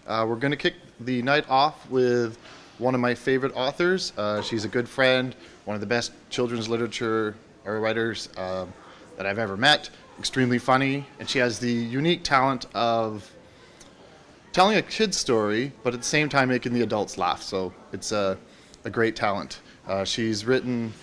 We're going to kick the night off with one of my favorite authors. She's a good friend, one of the best children's literature writers that I've ever met, extremely funny, and she has the unique talent of telling a kid's story, but at the same time making the adults laugh, so it's a great talent. She's written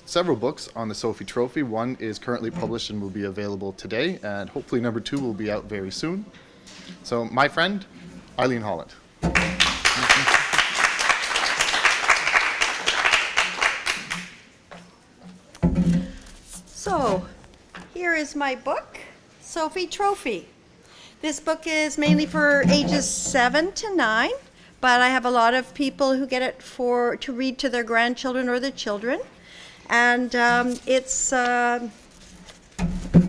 several books on the Sophie Trophy. One is currently published and will be available today, and hopefully number 2 will be out very soon. So my friend, Eileen Holland. So, here is my book, Sophie Trophy. This book is mainly for ages 7 to 9, but I have a lot of people who get it to read to their grandchildren or their children. And it's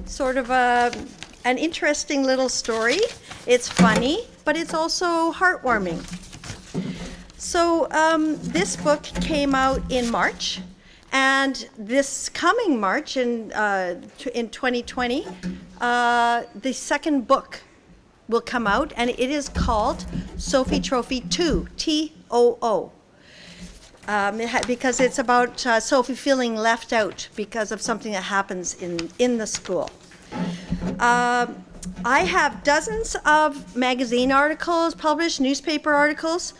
sort of an interesting little story. It's funny, but it's also heartwarming. So this book came out in March. And this coming March in 2020, the second book will come out, and it is called Sophie Trophy 2, T-O-O, because it's about Sophie feeling left out because of something that happens in the school. I have dozens of magazine articles published, newspaper articles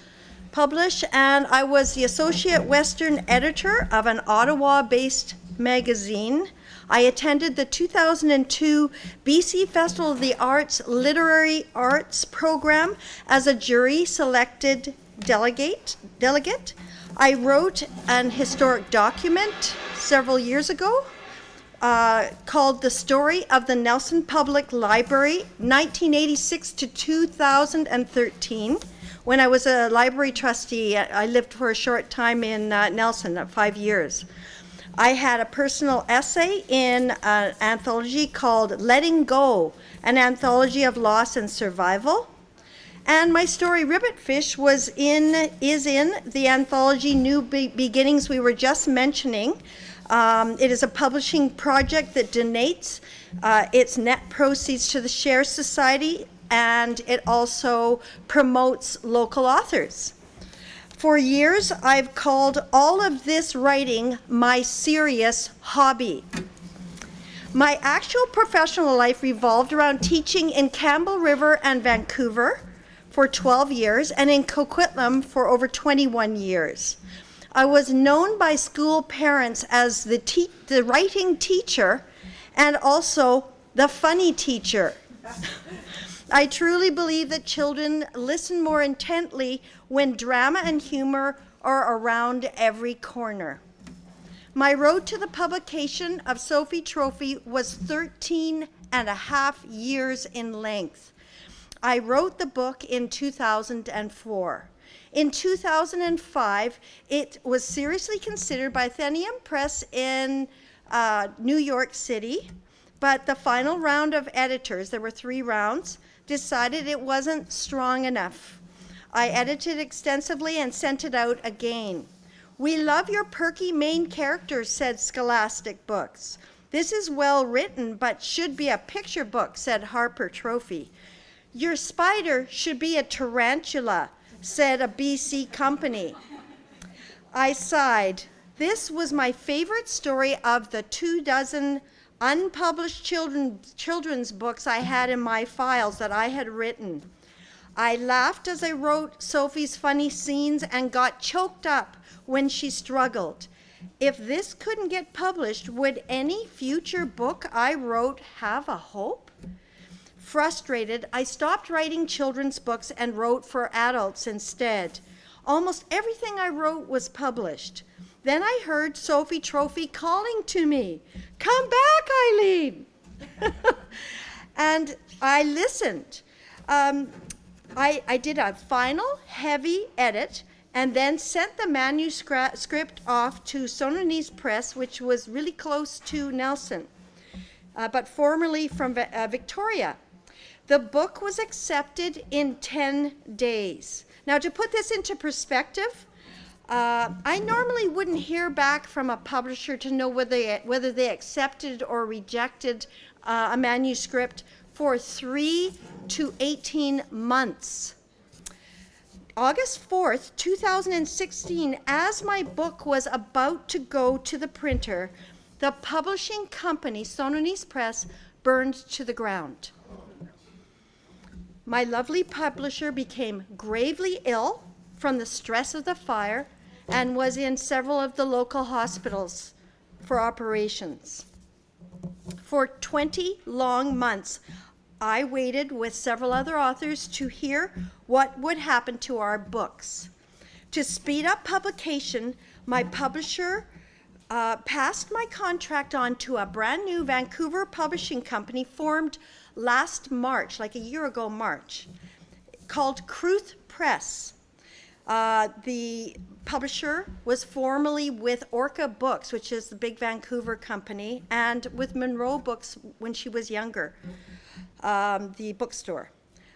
published, and I was the associate Western editor of an Ottawa-based magazine. I attended the 2002 BC Festival of the Arts Literary Arts Program as a jury-selected delegate. I wrote an historic document several years ago called The Story of the Nelson Public Library, 1986 to 2013. When I was a library trustee, I lived for a short time in Nelson, 5 years. I had a personal essay in an anthology called Letting Go, an anthology of loss and survival. And my story, Ribbitfish, is in the anthology New Beginnings we were just mentioning. It is a publishing project that donates its net proceeds to the Share Society, and it also promotes local authors. For years, I've called all of this writing my serious hobby. My actual professional life revolved around teaching in Campbell River and Vancouver for 12 years and in Coquitlam for over 21 years. I was known by school parents as the writing teacher and also the funny teacher. I truly believe that children listen more intently when drama and humor are around every corner. My road to the publication of Sophie Trophy was 13 and a half years in length. I wrote the book in 2004. In 2005, it was seriously considered by Athenaeum Press in New York City, but the final round of editors, there were 3 rounds, decided it wasn't strong enough. I edited extensively and sent it out again. "We love your perky main characters," said Scholastic Books. "This is well written, but should be a picture book," said Harper Trophy. "Your spider should be a tarantula," said a BC company. I sighed. This was my favorite story of the 24 unpublished children's books I had in my files that I had written. I laughed as I wrote Sophie's funny scenes and got choked up when she struggled. If this couldn't get published, would any future book I wrote have a hope? Frustrated, I stopped writing children's books and wrote for adults instead. Almost everything I wrote was published. Then I heard Sophie Trophy calling to me, "Come back, Eileen." And I listened. I did a final heavy edit and then sent the manuscript off to Sononese Press, which was really close to Nelson, but formerly from Victoria. The book was accepted in 10 days. Now, to put this into perspective, I normally wouldn't hear back from a publisher to know whether they accepted or rejected a manuscript for 3 to 18 months. August 4th, 2016, as my book was about to go to the printer, the publishing company, Sononis Press, burned to the ground. My lovely publisher became gravely ill from the stress of the fire and was in several of the local hospitals for operations. For 20 long months, I waited with several other authors to hear what would happen to our books. To speed up publication, my publisher passed my contract on to a brand new Vancouver publishing company formed last March, like a year ago March, called Kruth Press. The publisher was formerly with Orca Books, which is the big Vancouver company, and with Monroe Books when she was younger, the bookstore.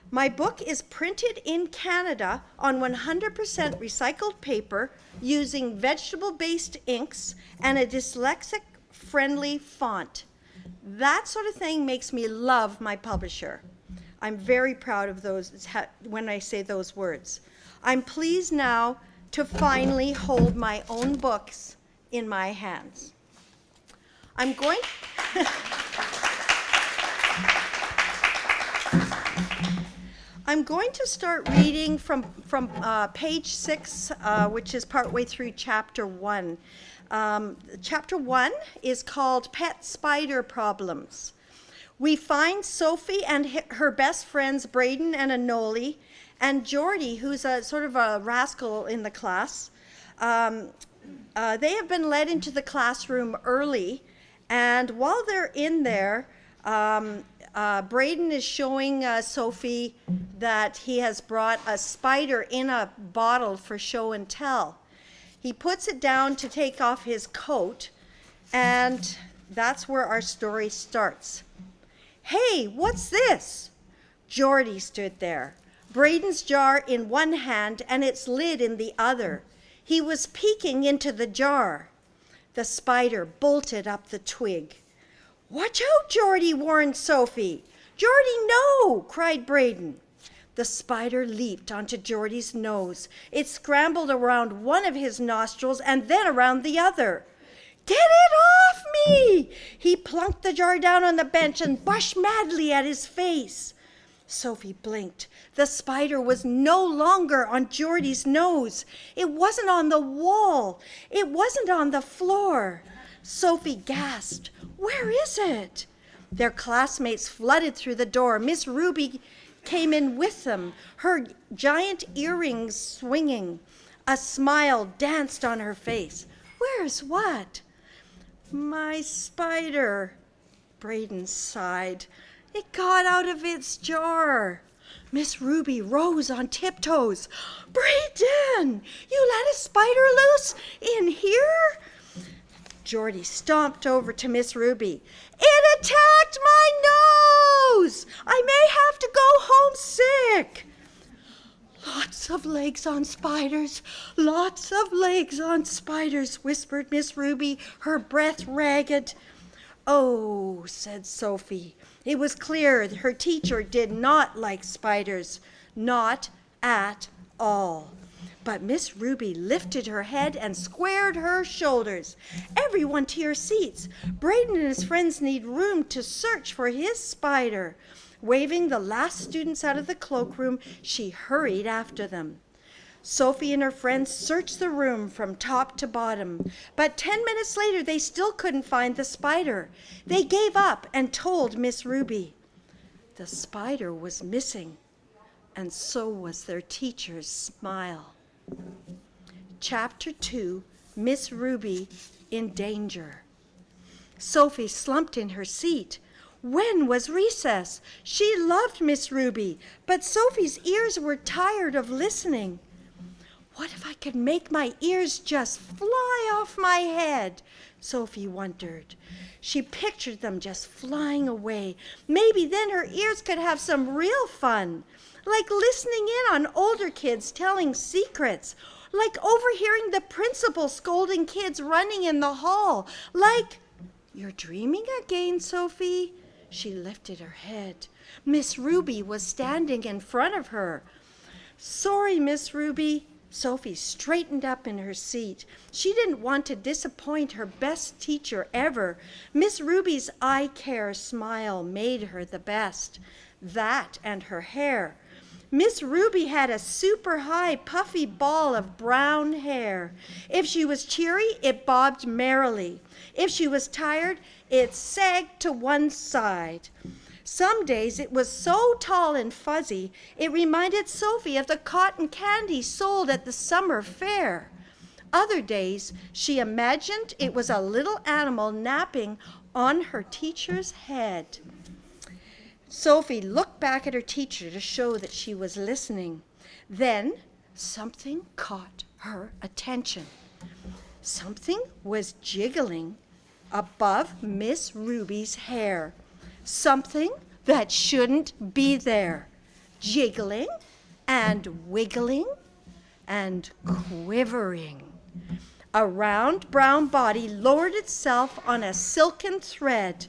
My book is printed in Canada on 100% recycled paper using vegetable-based inks and a dyslexic-friendly font. That sort of thing makes me love my publisher. I'm very proud of those when I say those words. I'm pleased now to finally hold my own books in my hands. I'm going to start reading from page 6, which is partway through chapter 1. Chapter 1 is called Pet Spider Problems. We find Sophie and her best friends, Braden and Anoli, and Geordie, who's a sort of a rascal in the class. They have been led into the classroom early, and while they're in there, Braden is showing Sophie that he has brought a spider in a bottle for show and tell. He puts it down to take off his coat, and that's where our story starts. Hey, what's this? Geordie stood there, Braden's jar in one hand and its lid in the other. He was peeking into the jar. The spider bolted up the twig. Watch out, Geordie, warned Sophie. Geordie, no, cried Braden. The spider leaped onto Geordie's nose. It scrambled around one of his nostrils and then around the other. Get it off me! He plunked the jar down on the bench and bushed madly at his face. Sophie blinked. The spider was no longer on Geordie's nose. It wasn't on the wall. It wasn't on the floor. Sophie gasped. Where is it? Their classmates flooded through the door. Miss Ruby came in with them, her giant earrings swinging. A smile danced on her face. Where's what? My spider, Braden sighed. It got out of its jar. Miss Ruby rose on tiptoes. Braden, you let a spider loose in here? Geordie stomped over to Miss Ruby. It attacked my nose! I may have to go home sick. Lots of legs on spiders, lots of legs on spiders, whispered Miss Ruby, her breath ragged. Oh, said Sophie. It was clear that her teacher did not like spiders, not at all. But Miss Ruby lifted her head and squared her shoulders. Everyone to your seats. Braden and his friends need room to search for his spider. Waving the last students out of the cloakroom, she hurried after them. Sophie and her friends searched the room from top to bottom, but 10 minutes later they still couldn't find the spider. They gave up and told Miss Ruby. The spider was missing, and so was their teacher's smile. Chapter 2, Miss Ruby in Danger. Sophie slumped in her seat. When was recess? She loved Miss Ruby, but Sophie's ears were tired of listening. What if I could make my ears just fly off my head? Sophie wondered. She pictured them just flying away. Maybe then her ears could have some real fun, like listening in on older kids telling secrets, like overhearing the principal scolding kids running in the hall, like, "You're dreaming again, Sophie. She lifted her head. Miss Ruby was standing in front of her. "Sorry, Miss Ruby." Sophie straightened up in her seat. She didn't want to disappoint her best teacher ever. Miss Ruby's eye care smile made her the best. That and her hair. Miss Ruby had a super high puffy ball of brown hair. If she was cheery, it bobbed merrily. If she was tired, it sagged to one side. Some days it was so tall and fuzzy, it reminded Sophie of the cotton candy sold at the summer fair. Other days, she imagined it was a little animal napping on her teacher's head. Sophie looked back at her teacher to show that she was listening. Then something caught her attention. Something was jiggling above Miss Ruby's hair. Something that shouldn't be there. Jiggling and wiggling and quivering. A round brown body lowered itself on a silken thread.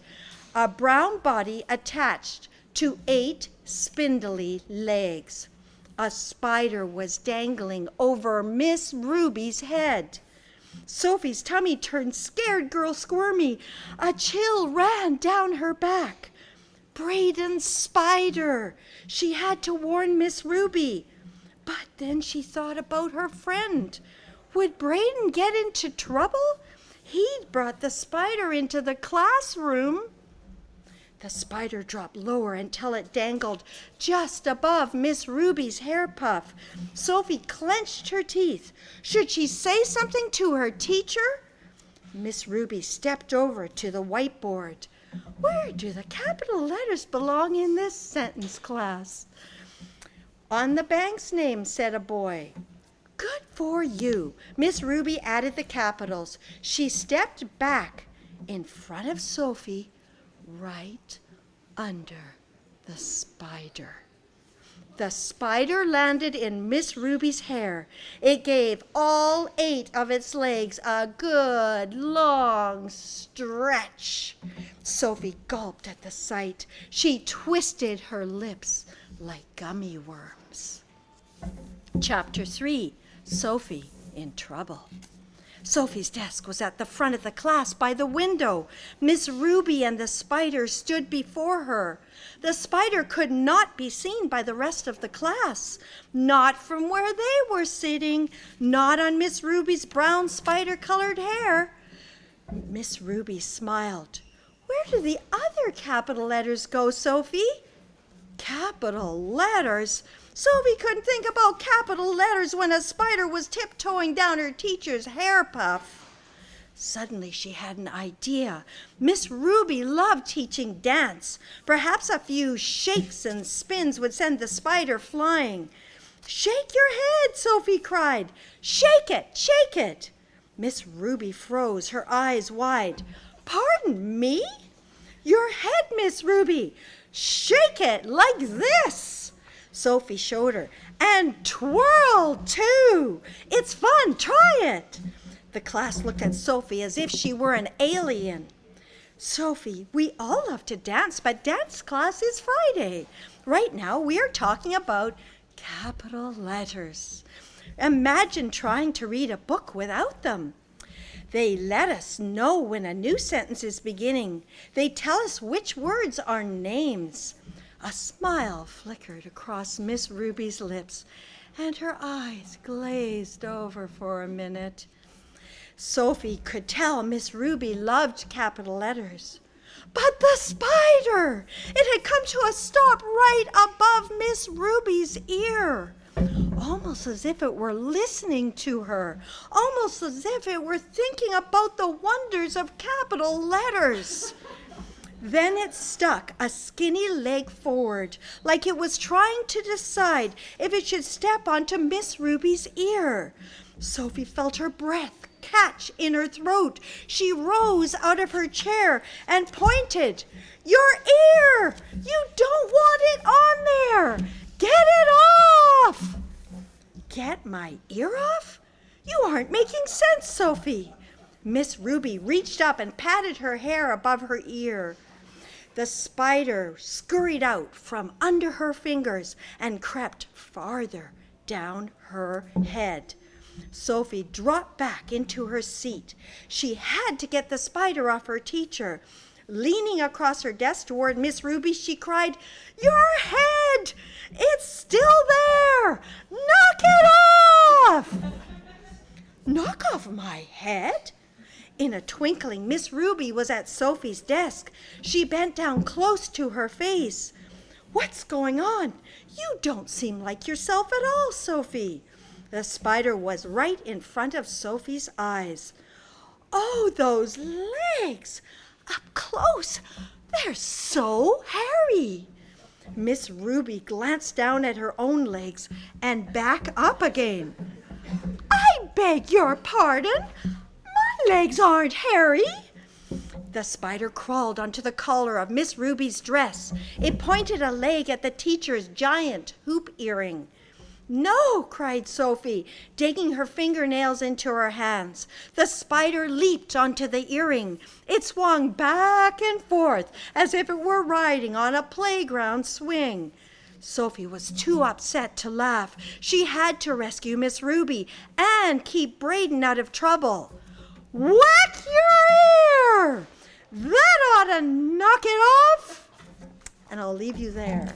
A brown body attached to 8 spindly legs. A spider was dangling over Miss Ruby's head. Sophie's tummy turned scared girl squirmy. A chill ran down her back. Braden's spider! She had to warn Miss Ruby. But then she thought about her friend. Would Braden get into trouble? He'd brought the spider into the classroom. The spider dropped lower until it dangled just above Miss Ruby's hair puff. Sophie clenched her teeth. Should she say something to her teacher? Miss Ruby stepped over to the whiteboard. Where do the capital letters belong in this sentence, class? On the bank's name, said a boy. Good for you. Miss Ruby added the capitals. She stepped back in front of Sophie, right under the spider. The spider landed in Miss Ruby's hair. It gave all 8 of its legs a good long stretch. Sophie gulped at the sight. She twisted her lips like gummy worms. Chapter 3, Sophie in Trouble. Sophie's desk was at the front of the class by the window. Miss Ruby and the spider stood before her. The spider could not be seen by the rest of the class, not from where they were sitting, not on Miss Ruby's brown spider-colored hair. Miss Ruby smiled. Where do the other capital letters go, Sophie? Capital letters? Sophie couldn't think about capital letters when a spider was tiptoeing down her teacher's hair puff. Suddenly she had an idea. Miss Ruby loved teaching dance. Perhaps a few shakes and spins would send the spider flying. Shake your head, Sophie cried. Shake it, shake it. Miss Ruby froze, her eyes wide. Pardon me? Your head, Miss Ruby. Shake it like this. Sophie showed her. And twirl, too. It's fun. Try it. The class looked at Sophie as if she were an alien. Sophie, we all love to dance, but dance class is Friday. Right now, we are talking about capital letters. Imagine trying to read a book without them. They let us know when a new sentence is beginning. They tell us which words are names. A smile flickered across Miss Ruby's lips, and her eyes glazed over for a minute. Sophie could tell Miss Ruby loved capital letters. But the spider! It had come to a stop right above Miss Ruby's ear, almost as if it were listening to her, almost as if it were thinking about the wonders of capital letters. Then it stuck a skinny leg forward, like it was trying to decide if it should step onto Miss Ruby's ear. Sophie felt her breath catch in her throat. She rose out of her chair and pointed. Your ear! You don't want it on there! Get it off! Get my ear off? You aren't making sense, Sophie. Miss Ruby reached up and patted her hair above her ear. The spider scurried out from under her fingers and crept farther down her head. Sophie dropped back into her seat. She had to get the spider off her teacher. Leaning across her desk toward Miss Ruby, she cried, "Your head! It's still there! Knock it off!" "Knock off my head?" In a twinkling, Miss Ruby was at Sophie's desk. She bent down close to her face. "What's going on? You don't seem like yourself at all, Sophie." The spider was right in front of Sophie's eyes. "Oh, those legs! Up close! They're so hairy!" Miss Ruby glanced down at her own legs and back up again. "I beg your pardon? My legs aren't hairy." The spider crawled onto the collar of Miss Ruby's dress. It pointed a leg at the teacher's giant hoop earring. "No!" cried Sophie, digging her fingernails into her hands. The spider leaped onto the earring. It swung back and forth as if it were riding on a playground swing. Sophie was too upset to laugh. She had to rescue Miss Ruby and keep Braden out of trouble. "Whack your ear! That ought to knock it off!" And I'll leave you there.